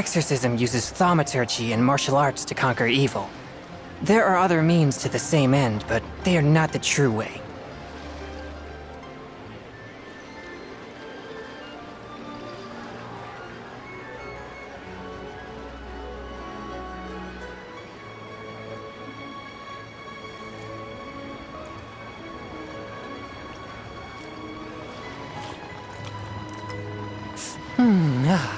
exorcism uses thaumaturgy and martial arts to conquer evil. There are other means to the same end, but they are not the true way. Ah.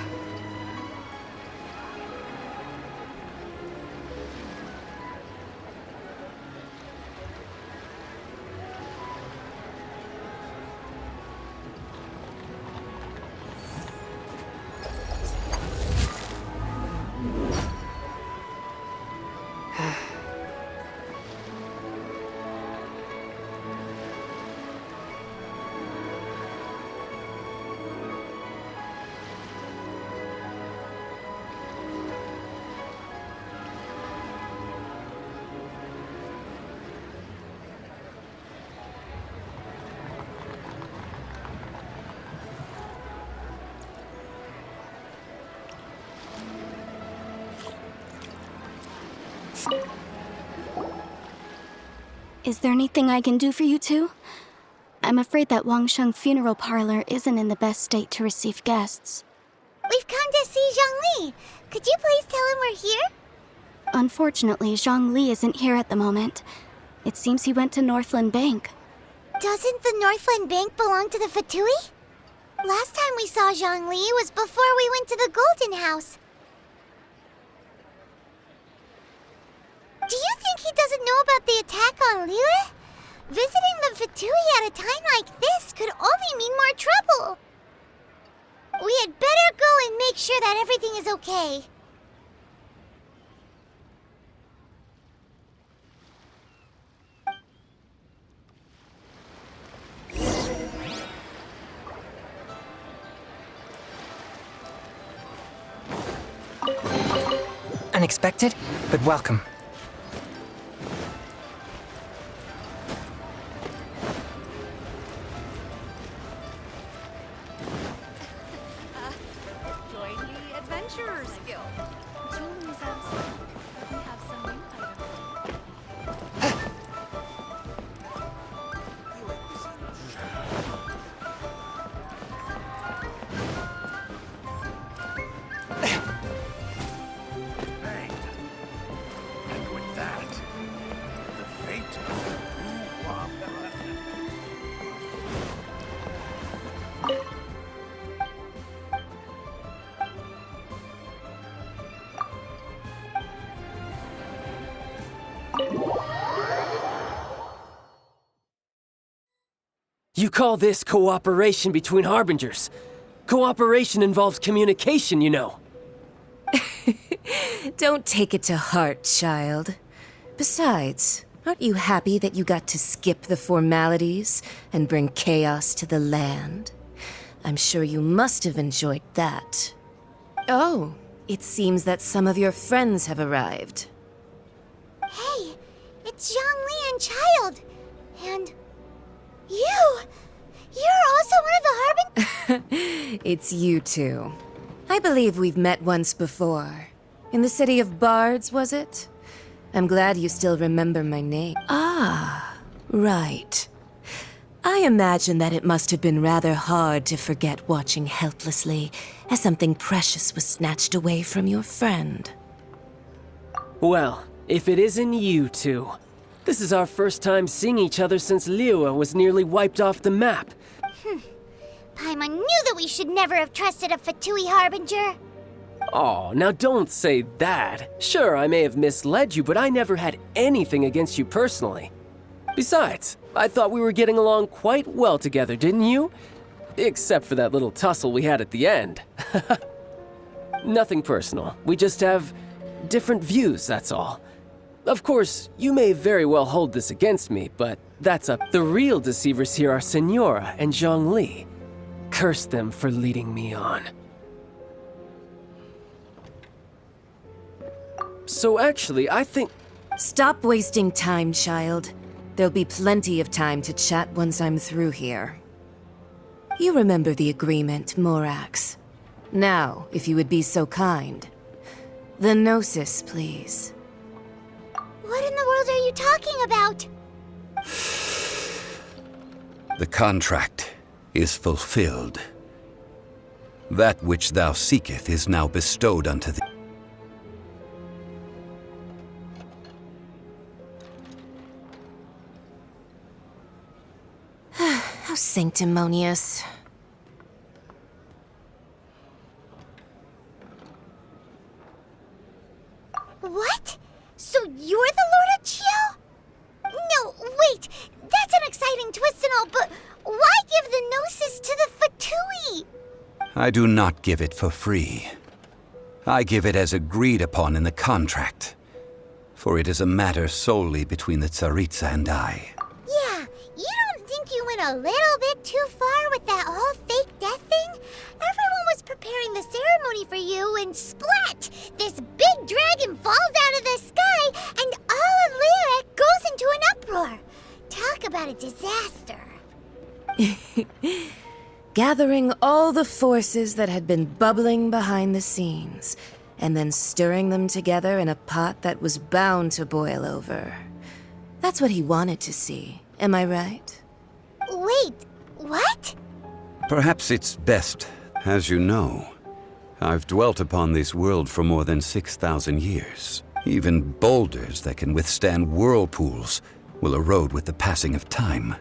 Is there anything I can do for you two? I'm afraid that Wangsheng Funeral Parlor isn't in the best state to receive guests. We've come to see Zhongli. Could you please tell him we're here? Unfortunately, Zhongli isn't here at the moment. It seems he went to Northland Bank. Doesn't the Northland Bank belong to the Fatui? Last time we saw Zhongli was before we went to the Golden House. Do you think he doesn't know about the attack on Liyue? Visiting the Fatui at a time like this could only mean more trouble. We had better go and make sure that everything is okay. Unexpected, but welcome. Join the Adventurers Guild. Julie's absent. We have some new items. And with that, the fate of the Wu-Wah. You call this cooperation between Harbingers? Cooperation involves communication, you know. Don't take it to heart, child. Besides, aren't you happy that you got to skip the formalities and bring chaos to the land? I'm sure you must have enjoyed that. Oh, it seems that some of your friends have arrived. Hey, it's Zhongli and Child. And you! You're also one of the Harbin... It's you two. I believe we've met once before. In the city of Bards, was it? I'm glad you still remember my name. Ah, right. I imagine that it must have been rather hard to forget watching helplessly as something precious was snatched away from your friend. Well, if it isn't you two. This is our first time seeing each other since Liyue was nearly wiped off the map. Paimon knew that we should never have trusted a Fatui Harbinger. Oh, now don't say that. Sure, I may have misled you, but I never had anything against you personally. Besides, I thought we were getting along quite well together, didn't you? Except for that little tussle we had at the end. Nothing personal. We just have different views, that's all. Of course, you may very well hold this against me, but that's up. The real deceivers here are Senora and Zhongli. Curse them for leading me on. So actually, I think... Stop wasting time, child. There'll be plenty of time to chat once I'm through here. You remember the agreement, Morax. Now, if you would be so kind, The Gnosis, please. What in the world are you talking about? The contract is fulfilled. That which thou seeketh is now bestowed unto thee. How sanctimonious. What? So you're the Lord of Chio? No, wait. That's an exciting twist and all, but why give the Gnosis to the Fatui? I do not give it for free. I give it as agreed upon in the contract, for it is a matter solely between the Tsaritsa and I. Yeah, you don't think you went a little bit too far with that whole fake death thing? Everyone was preparing the ceremony for you, and splat! This big dragon falls out of the sky, and all of Lyric goes into an uproar. Talk about a disaster. Gathering all the forces that had been bubbling behind the scenes, and then stirring them together in a pot that was bound to boil over. That's what he wanted to see, am I right? Wait, what? Perhaps it's best, as you know. I've dwelt upon this world for more than 6,000 years. Even boulders that can withstand whirlpools will erode with the passing of time.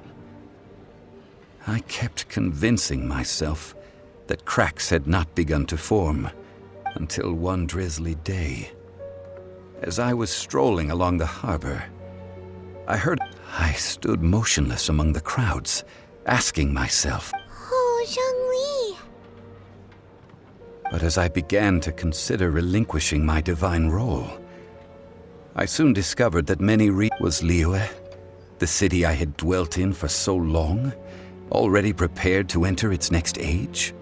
I kept convincing myself that cracks had not begun to form until one drizzly day. As I was strolling along the harbor, I stood motionless among the crowds, asking myself, Oh, Zhongli. but as I began to consider relinquishing my divine role, I soon discovered that was Liyue, the city I had dwelt in for so long, already prepared to enter its next age.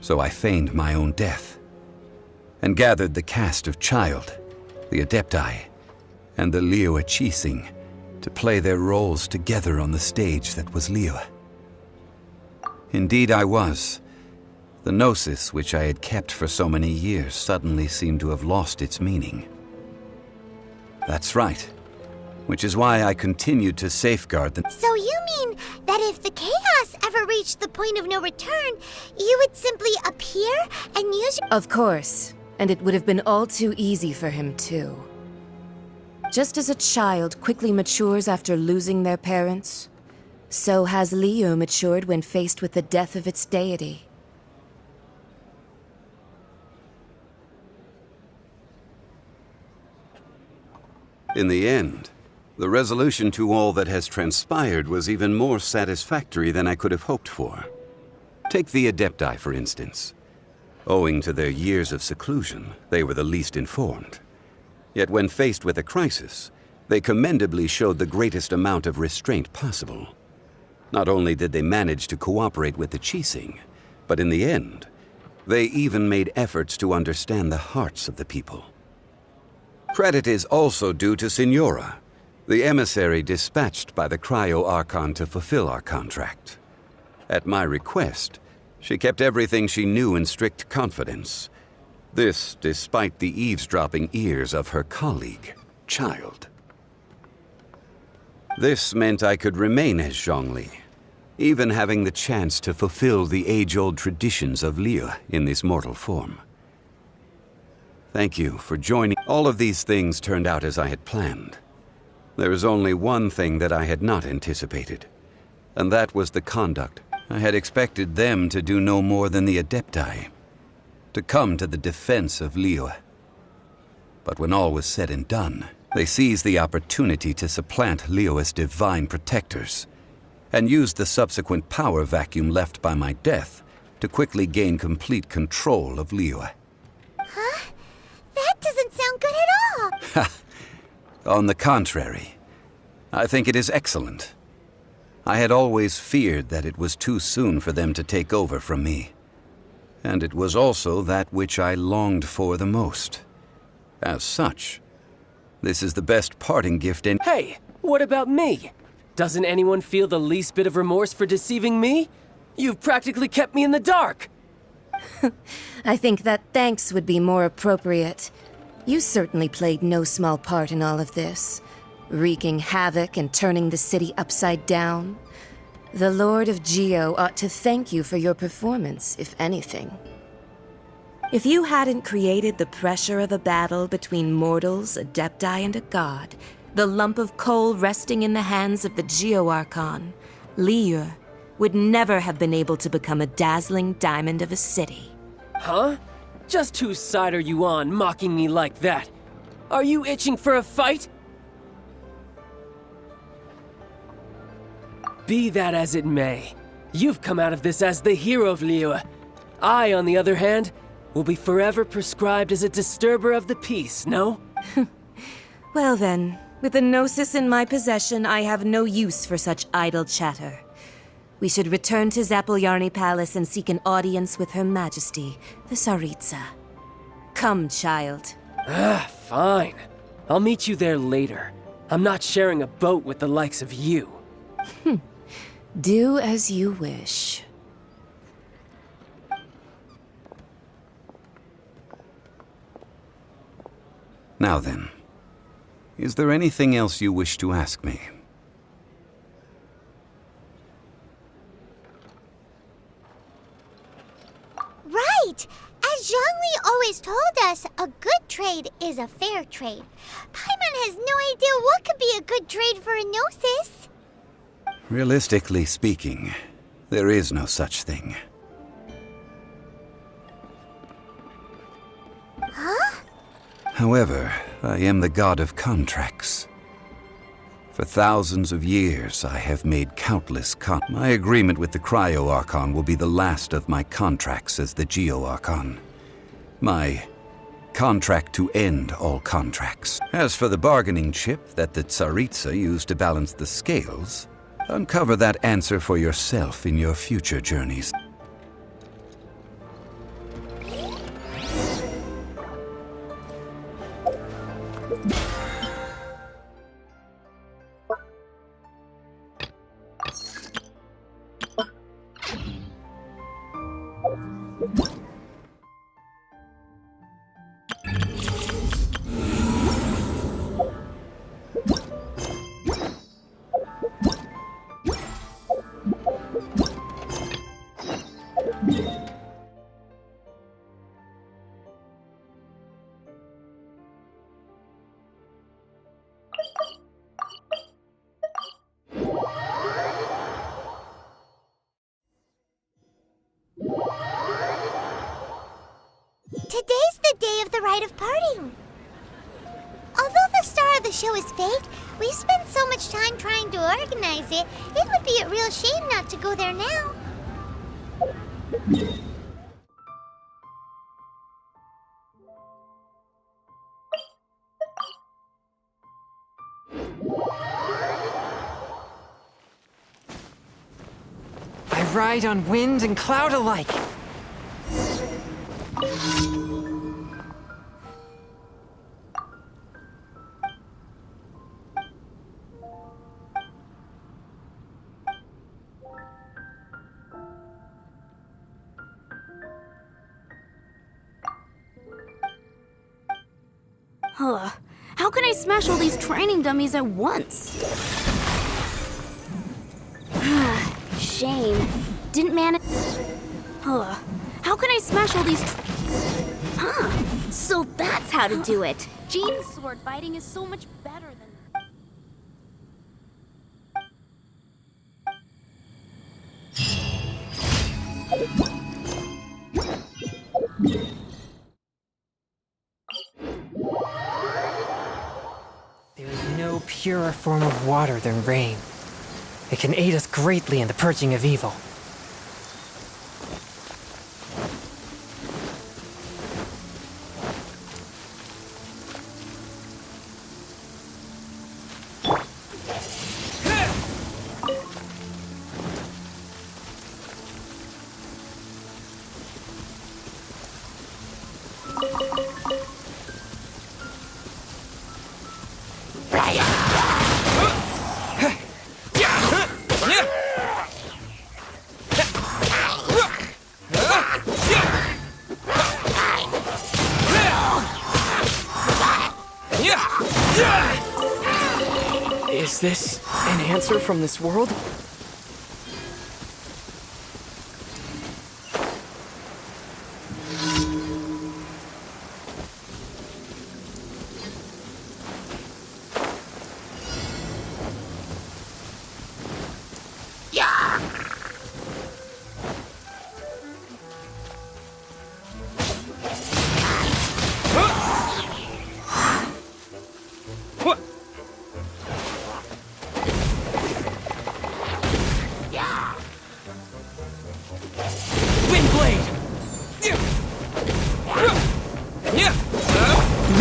So I feigned my own death, and gathered the cast of Child, the Adepti, and the Liyue Chising to play their roles together on the stage that was Liyue. Indeed I was. The Gnosis, which I had kept for so many years, suddenly seemed to have lost its meaning. That's right. Which is why I continued to safeguard them. So you mean that if the chaos ever reached the point of no return, you would simply appear and use your— Of course, and it would have been all too easy for him too. Just as a child quickly matures after losing their parents, so has Liyue matured when faced with the death of its deity. In the end, the resolution to all that has transpired was even more satisfactory than I could have hoped for. Take the Adepti, for instance. Owing to their years of seclusion, they were the least informed. Yet when faced with a crisis, they commendably showed the greatest amount of restraint possible. Not only did they manage to cooperate with the Chising, but in the end, they even made efforts to understand the hearts of the people. Credit is also due to Signora, the emissary dispatched by the Cryo-Archon to fulfill our contract. At my request, she kept everything she knew in strict confidence. This despite the eavesdropping ears of her colleague, Child. This meant I could remain as Zhongli, even having the chance to fulfill the age-old traditions of Liyue in this mortal form. Thank you for joining. All of these things turned out as I had planned. There is only one thing that I had not anticipated, and that was the conduct. I had expected them to do no more than the Adepti, to come to the defense of Liyue. But when all was said and done, they seized the opportunity to supplant Liyue's divine protectors, and used the subsequent power vacuum left by my death to quickly gain complete control of Liyue. Huh? That doesn't sound good at all. On the contrary, I think it is excellent. I had always feared that it was too soon for them to take over from me. And it was also that which I longed for the most. As such, this is the best parting gift in— Hey, what about me? Doesn't anyone feel the least bit of remorse for deceiving me? You've practically kept me in the dark. I think that thanks would be more appropriate. You certainly played no small part in all of this, wreaking havoc and turning the city upside down. The Lord of Geo ought to thank you for your performance, if anything. If you hadn't created the pressure of a battle between mortals, adepti, and a god, the lump of coal resting in the hands of the Geo-Archon, Liyue, would never have been able to become a dazzling diamond of a city. Huh? Just whose side are you on, mocking me like that? Are you itching for a fight? Be that as it may, you've come out of this as the hero of Liyue. I, on the other hand, will be forever prescribed as a disturber of the peace, no? Well then, with the Gnosis in my possession, I have no use for such idle chatter. We should return to Zapoljarny Palace and seek an audience with Her Majesty, the Tsaritsa. Come, child. Fine. I'll meet you there later. I'm not sharing a boat with the likes of you. Do as you wish. Now then, is there anything else you wish to ask me? Right! As Zhongli always told us, a good trade is a fair trade. Paimon has no idea what could be a good trade for a Gnosis. Realistically speaking, there is no such thing. Huh? However, I am the god of contracts. For thousands of years, I have made countless My agreement with the Cryo-Archon will be the last of my contracts as the Geo-Archon. My contract to end all contracts. As for the bargaining chip that the Tsaritsa used to balance the scales, uncover that answer for yourself in your future journeys. Today's the day of the rite of parting. Although the star of the show is fake, we've spent so much time trying to organize it, it would be a real shame not to go there now. I ride on wind and cloud alike. How can I smash all these training dummies at once? Shame. Didn't manage. How can I smash all these? So that's how to do it. Jean's sword fighting is so much better than. There is no purer form of water than rain. It can aid us greatly in the purging of evil. Is this an answer from this world?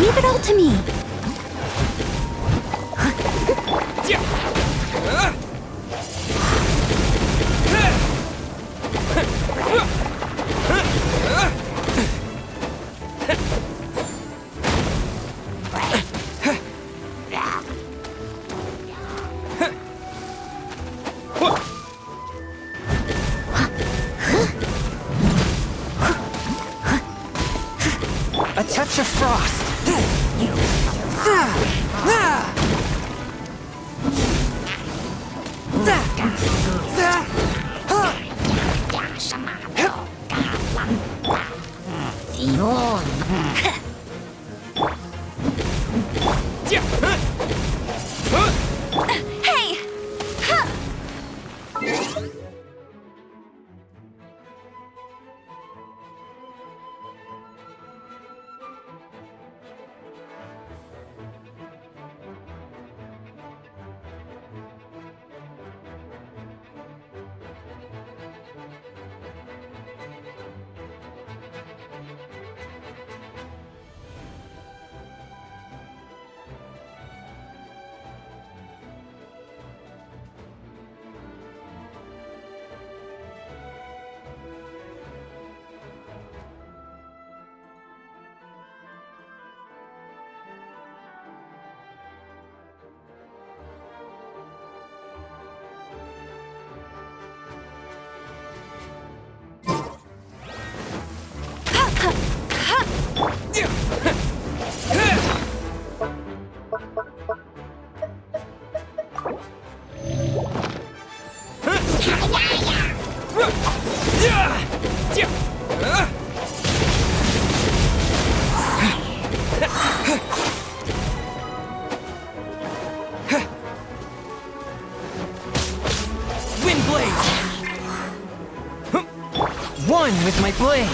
Leave it all to me. A touch of frost. Hey! One with my blade.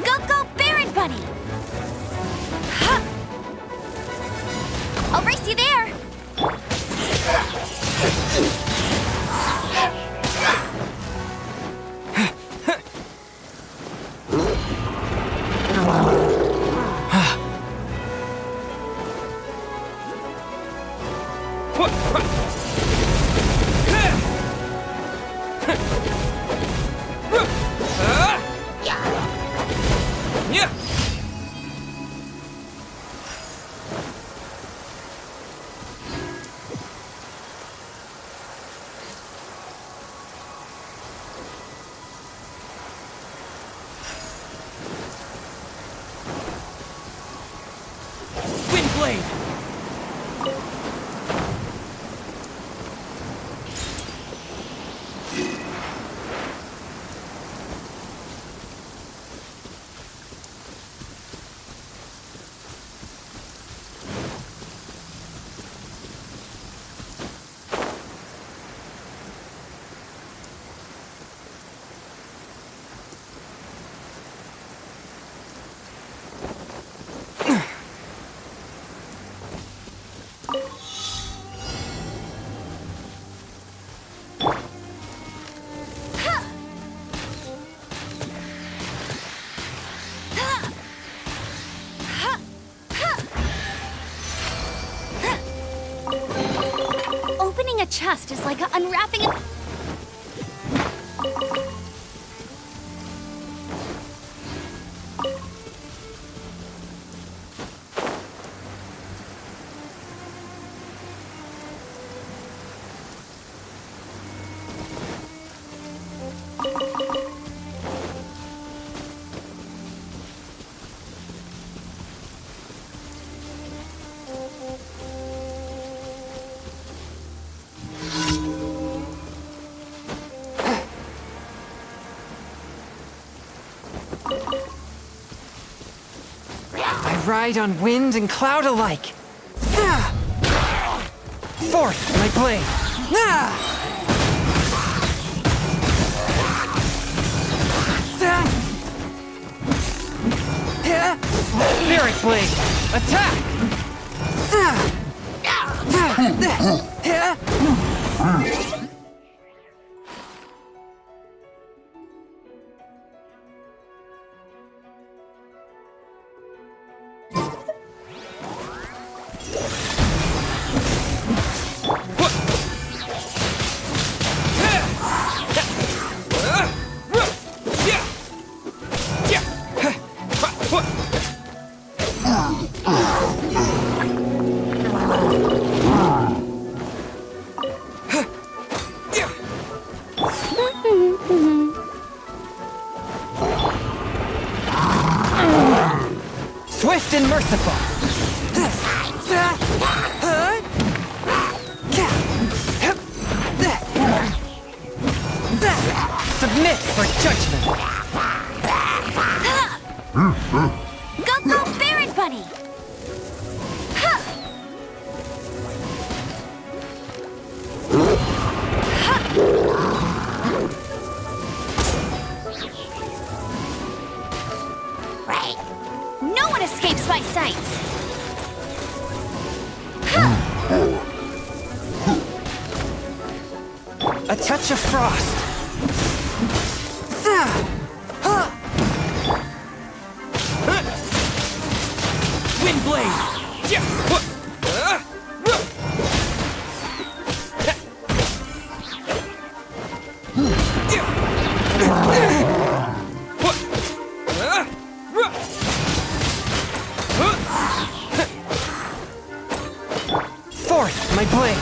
Go, Baron Bunny! I'll race you there! Opening a chest is like unwrapping a... ride on wind and cloud alike. Forth, my blade. Spirit blade, attack! Swift and merciful. Submit for judgment. Go, Barret Bunny! No one escapes my sights! A touch of frost. Wind blade. Forth, my blade.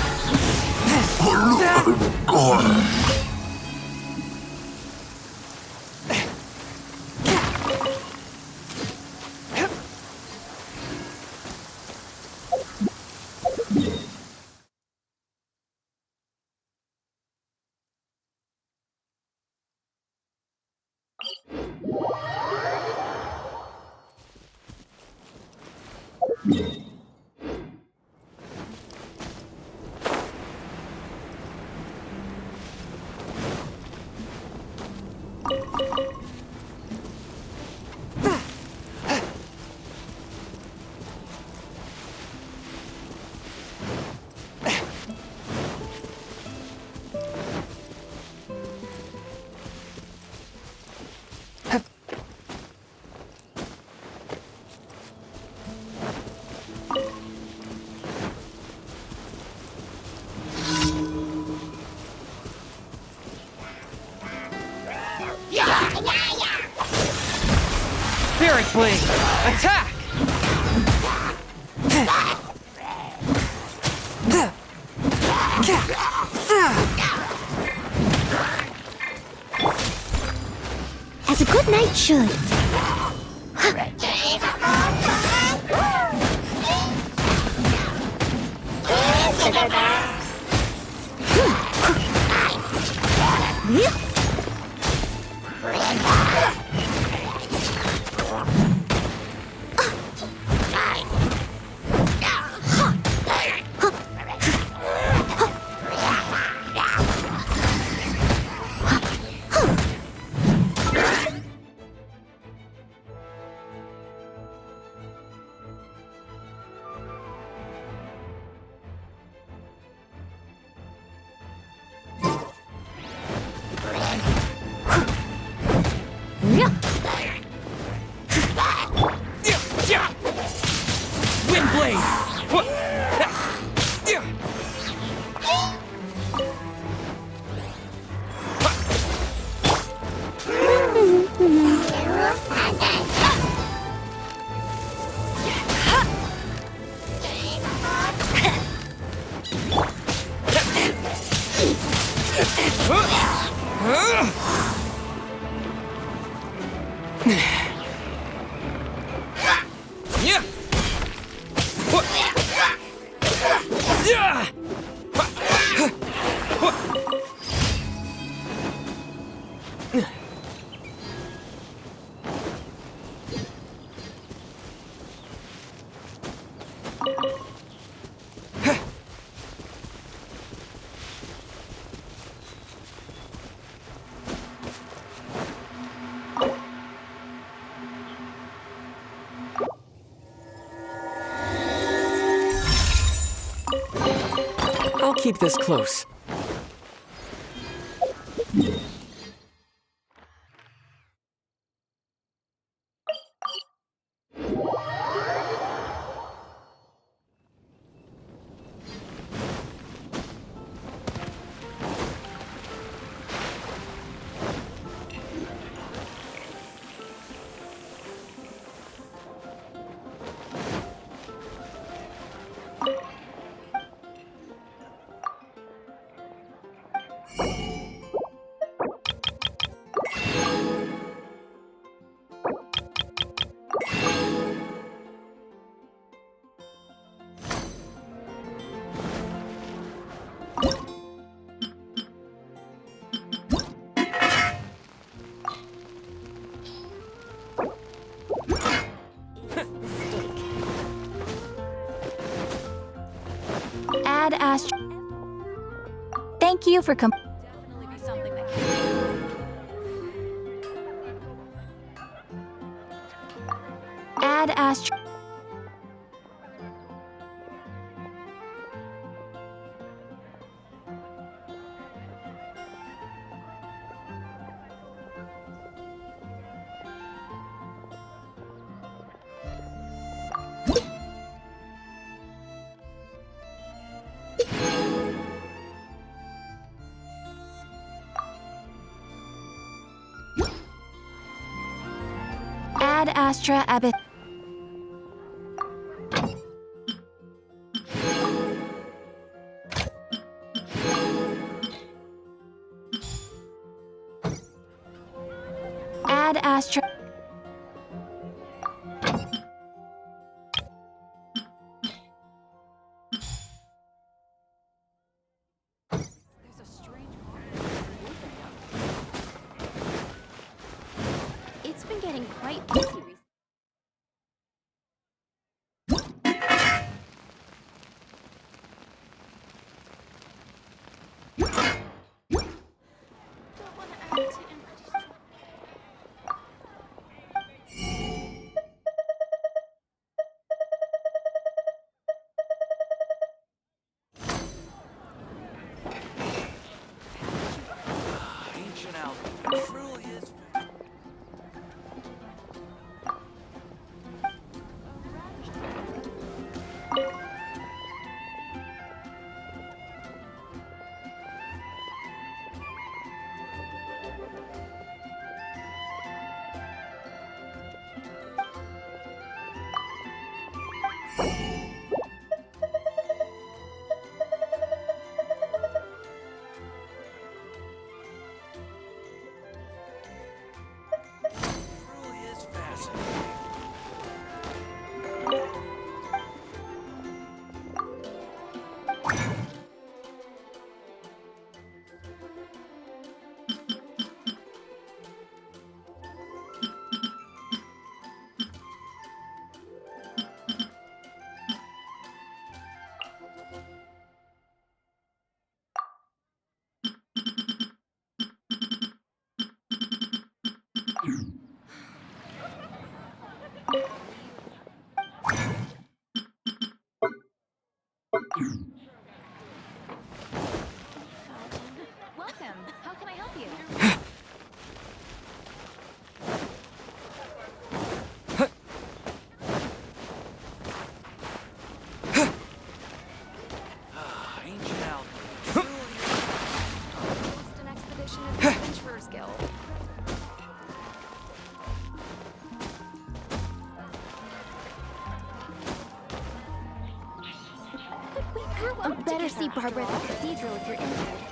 Spirit blade, attack! As a good knight should. Wind blade! I'll keep this close. Add Astra. Thank you for Definitely be something that can. Add Astra. Add Astra Abyss. Add Astra. There's a strange It's been getting quite busy recently. Don't want to add to anybody's trouble. Ancient alchemy truly is. Truly is fascinating. Welcome. How can I help you? Ancient alchemy truly is. Host an expedition at the Adventurers Guild. We grew up better see Barbara at the cathedral if you're injured.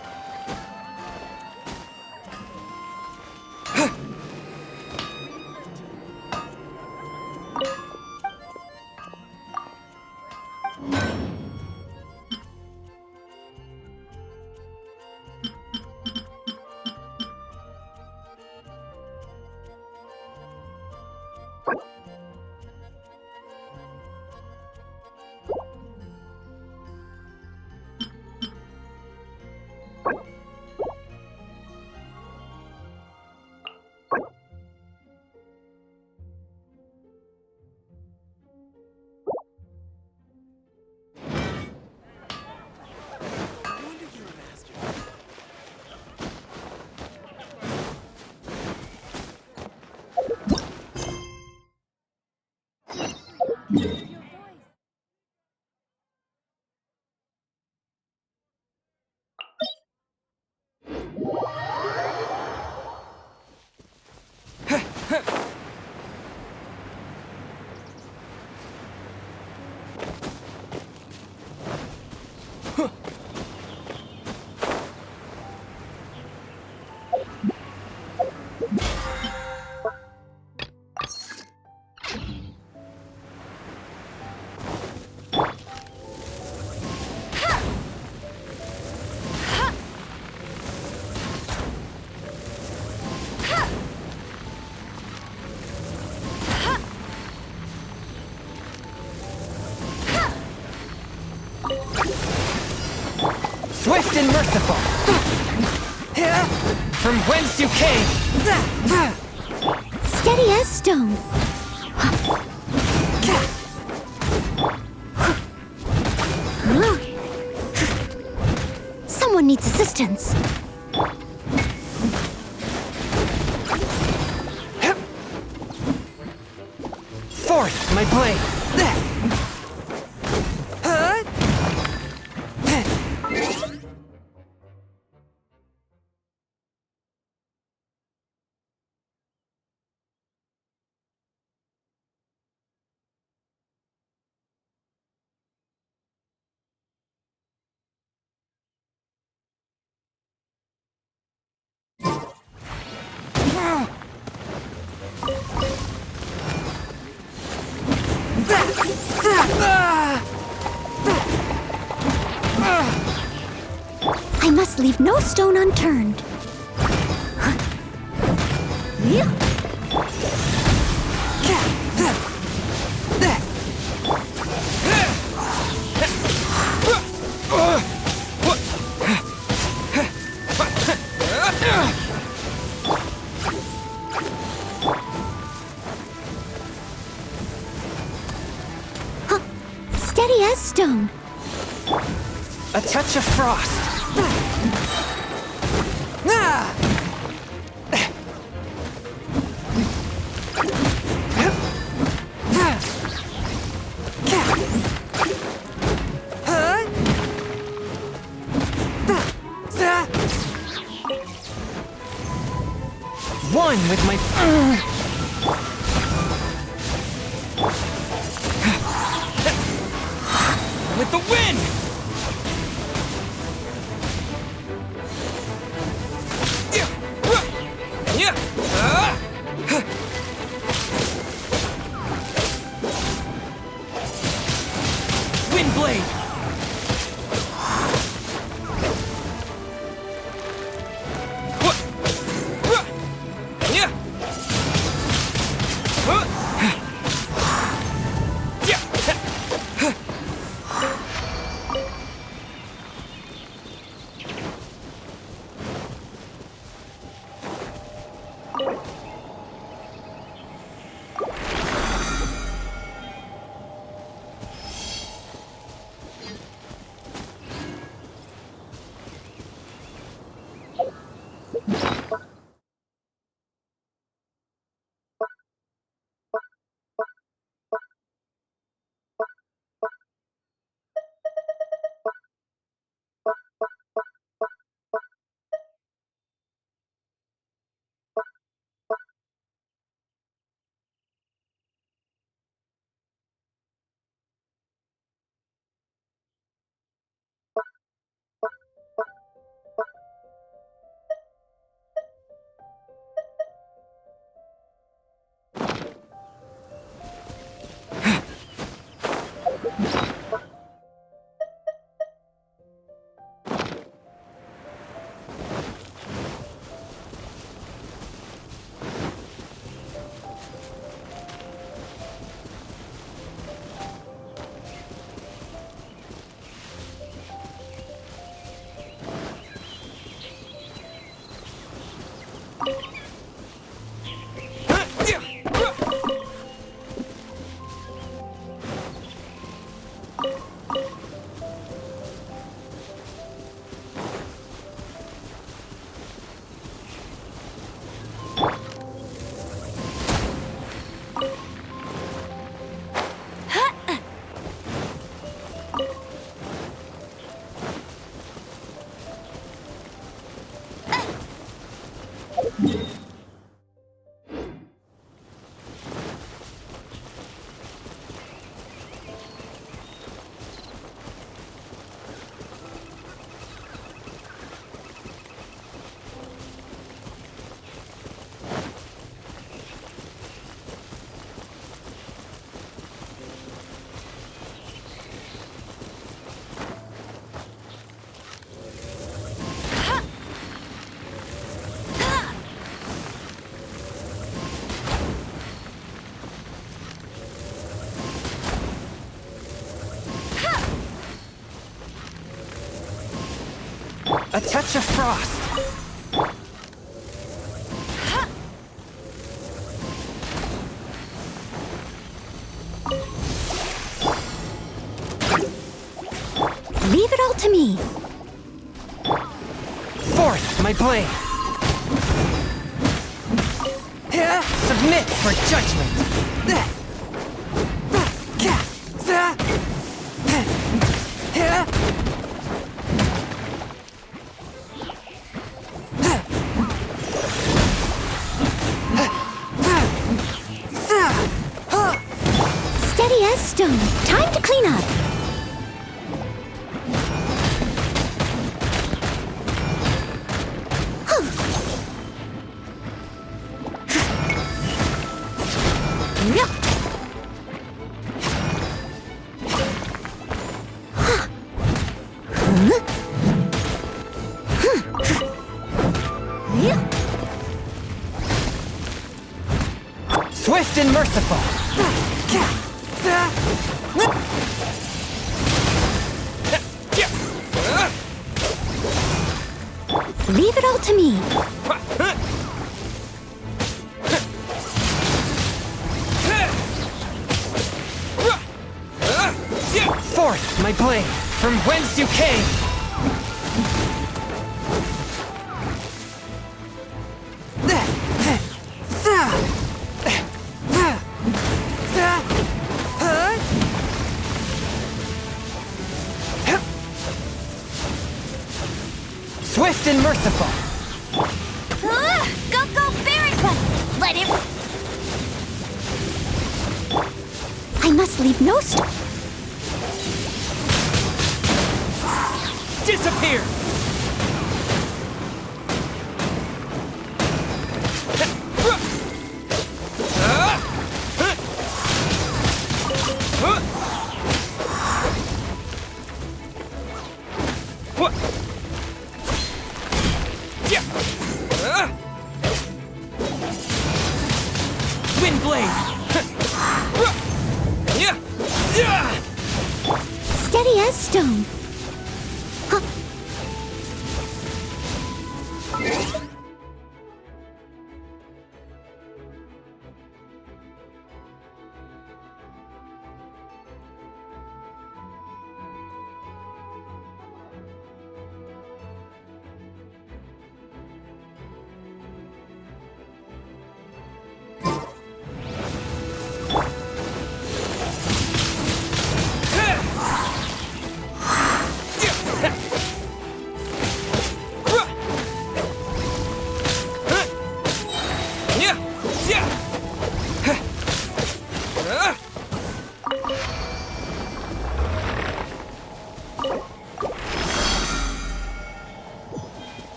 and merciful. From whence you came. Steady as stone. Someone needs assistance. Forth, my blade. I must leave no stone unturned. Steady as stone. A touch of frost. One with my... with the wind! Wind blade! A touch of frost. Leave it all to me. Forth, my blade. Submit for judgment. Steady as stone. Time to clean up. Swift and merciful. Leave it all to me. Forth, my blade, from whence you came. Swift and merciful. Go, fairy one! Let it... I must leave no stone. Disappear! Wind blade! Steady as stone.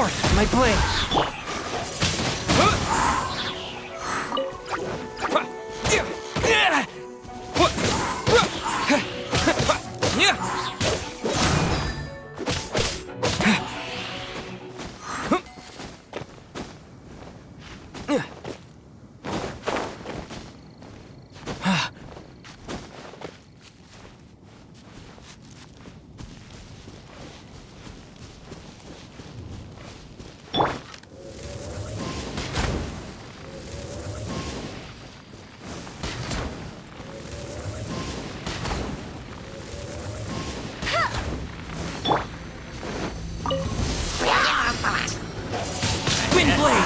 Forth my blade! Wind blade!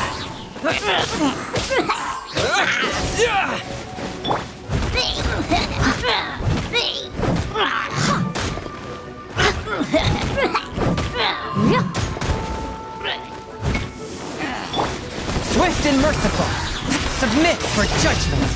Swift and merciful! Submit for judgment!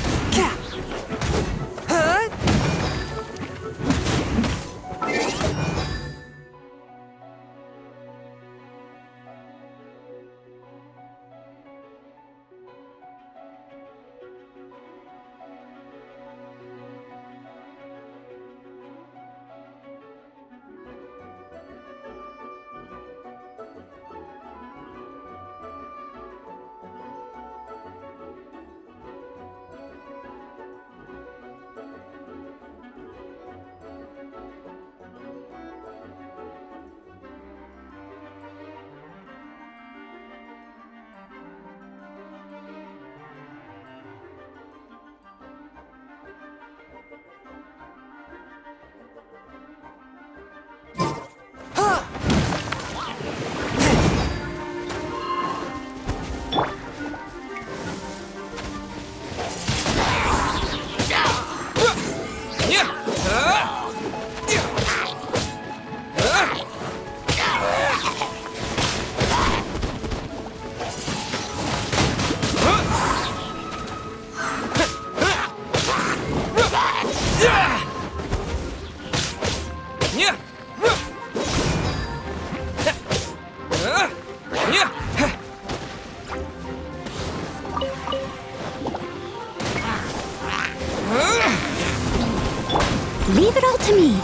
Leave it all to me.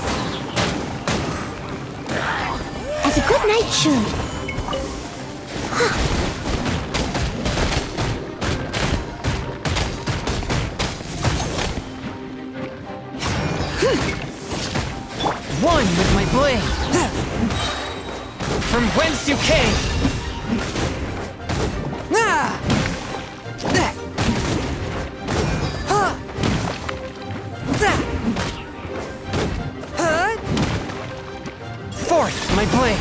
As a good knight should. One with my blade! From whence you came! Ah! Forth my blade!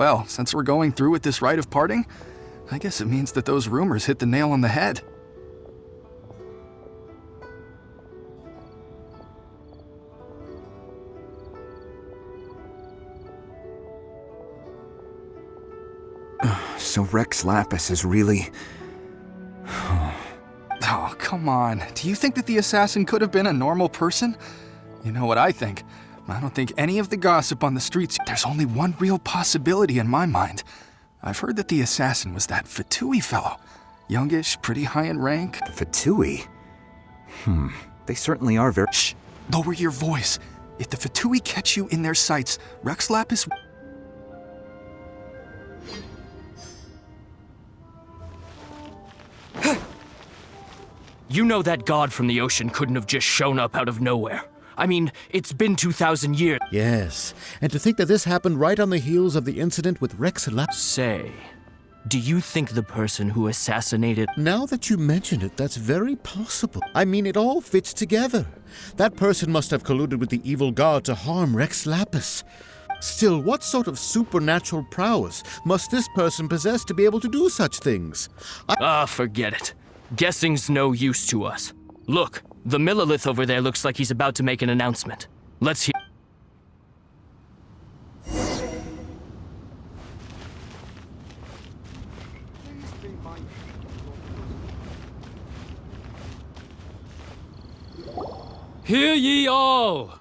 Well, since we're going through with this rite of parting, I guess it means that those rumors hit the nail on the head. So Rex Lapis is really... Oh, come on. Do you think that the assassin could have been a normal person? You know what I think. I don't think any of the gossip on the streets... There's only one real possibility in my mind. I've heard that the assassin was that Fatui fellow. Youngish, pretty high in rank. Fatui? They certainly are very... Shh! Lower your voice. If the Fatui catch you in their sights, Rex Lapis... You know that god from the ocean couldn't have just shown up out of nowhere. I mean, it's been 2,000 years. Yes, and to think that this happened right on the heels of the incident with Rex Lapis. Say, do you think the person who assassinated... Now that you mention it, that's very possible. I mean, it all fits together. That person must have colluded with the evil god to harm Rex Lapis. Still, what sort of supernatural prowess must this person possess to be able to do such things? Forget it. Guessing's no use to us. Look, the Millilith over there looks like he's about to make an announcement. Let's hear... Hear ye all!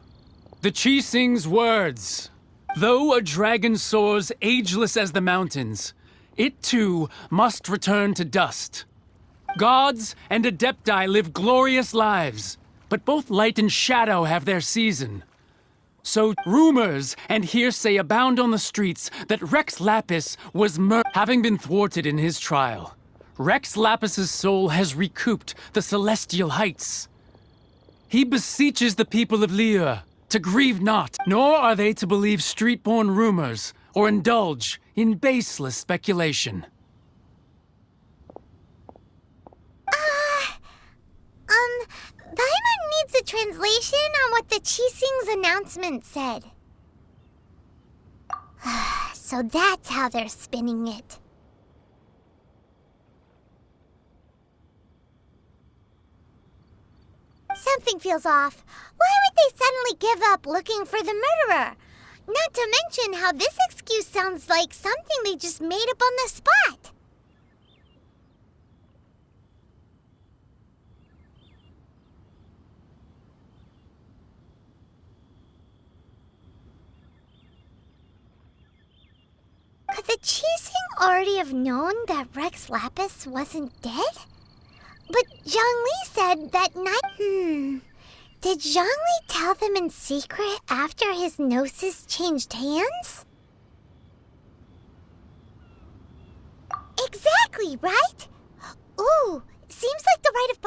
The Qixing's words. Though a dragon soars ageless as the mountains, it too must return to dust. Gods and Adepti live glorious lives, but both light and shadow have their season. So rumors and hearsay abound on the streets that Rex Lapis was having been thwarted in his trial. Rex Lapis's soul has recouped the celestial heights. He beseeches the people of Liyue to grieve not, nor are they to believe street-born rumors or indulge in baseless speculation. Paimon needs a translation on what the Qixing's announcement said. So that's how they're spinning it. Something feels off. Why would they suddenly give up looking for the murderer? Not to mention how this excuse sounds like something they just made up on the spot. Could the Qixing already have known that Rex Lapis wasn't dead? But Zhongli said that night... Did Zhongli tell them in secret after his gnosis changed hands? Exactly, right? Ooh, seems like the rite of...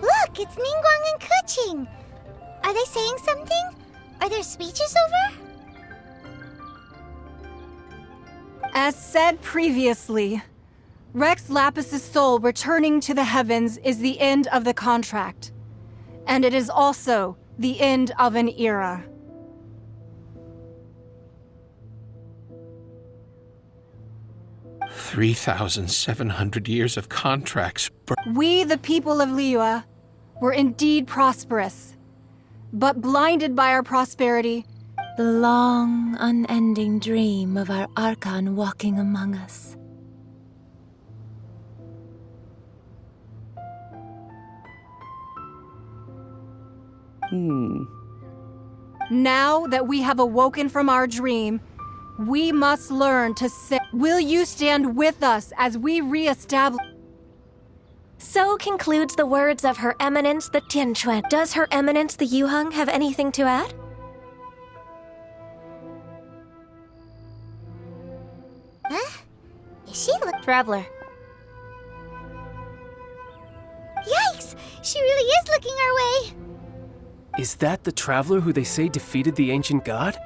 Look, it's Ningguang and Keqing. Are they saying something? Are their speeches over? As said previously, Rex Lapis's soul returning to the heavens is the end of the contract. And it is also the end of an era. $3,700 years of contracts. We, the people of Liyue, were indeed prosperous, but blinded by our prosperity. The long, unending dream of our Archon walking among us. Now that we have awoken from our dream, we must learn to say, will you stand with us as we re-establish... So concludes the words of Her Eminence the Tianquan. Does Her Eminence the Yuheng have anything to add? traveler. Yikes! She really is looking our way! Is that the traveler who they say defeated the ancient god?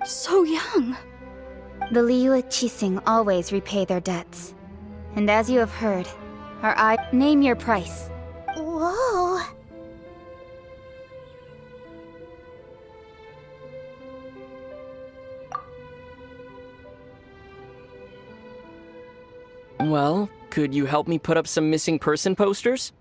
So young. The Liyue Qixing always repay their debts. And as you have heard, our eye... Name your price. Whoa! Well, could you help me put up some missing person posters?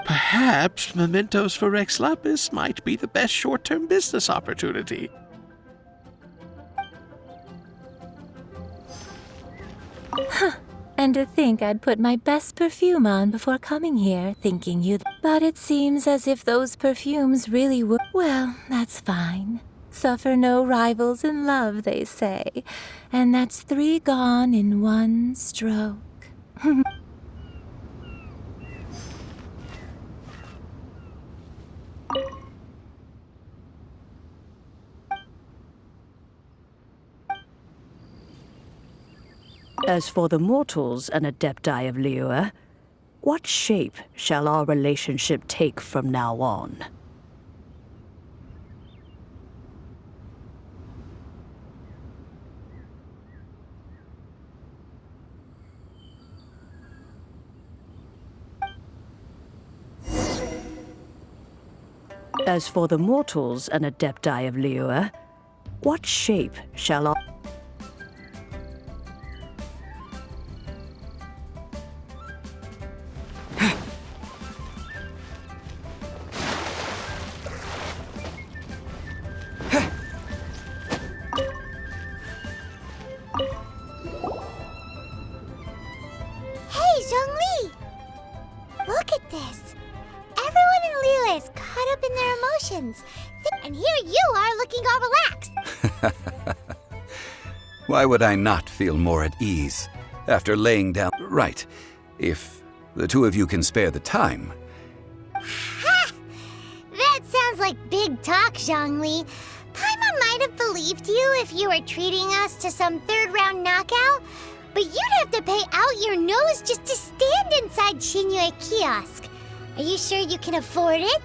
Perhaps mementos for Rex Lapis might be the best short-term business opportunity. And to think I'd put my best perfume on before coming here, thinking you... But it seems as if those perfumes really were... Well, that's fine. Suffer no rivals in love, they say. And that's 3 gone in 1 stroke. As for the mortals and Adepti of Liyue, what shape shall our relationship take from now on? As for the mortals and Adepti of Liyue, what shape shall our... Hey, Zhongli! Look at this! Everyone in Liyue is caught up in their emotions. And here you are looking all relaxed. Why would I not feel more at ease after laying down... Right, if the two of you can spare the time. Ha! That sounds like big talk, Zhongli. Paimon might have believed you if you were treating us to some third-round knockout, but you'd have to pay out your nose just to stand inside Qinyue Kiosk. Are you sure you can afford it?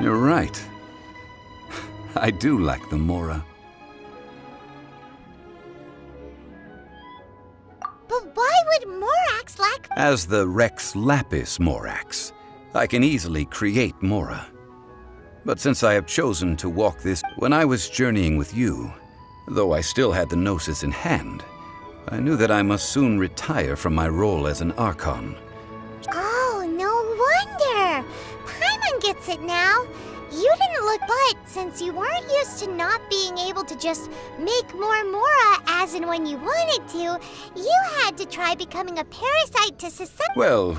You're right. I do lack the Mora. But why would Morax lack... As the Rex Lapis Morax, I can easily create Mora. But since I have chosen to walk this... When I was journeying with you, though I still had the Gnosis in hand, I knew that I must soon retire from my role as an Archon. Oh, no wonder! Paimon gets it now. You didn't look but since you weren't used to not being able to just make more Mora as and when you wanted to, you had to try becoming a parasite to society. Well,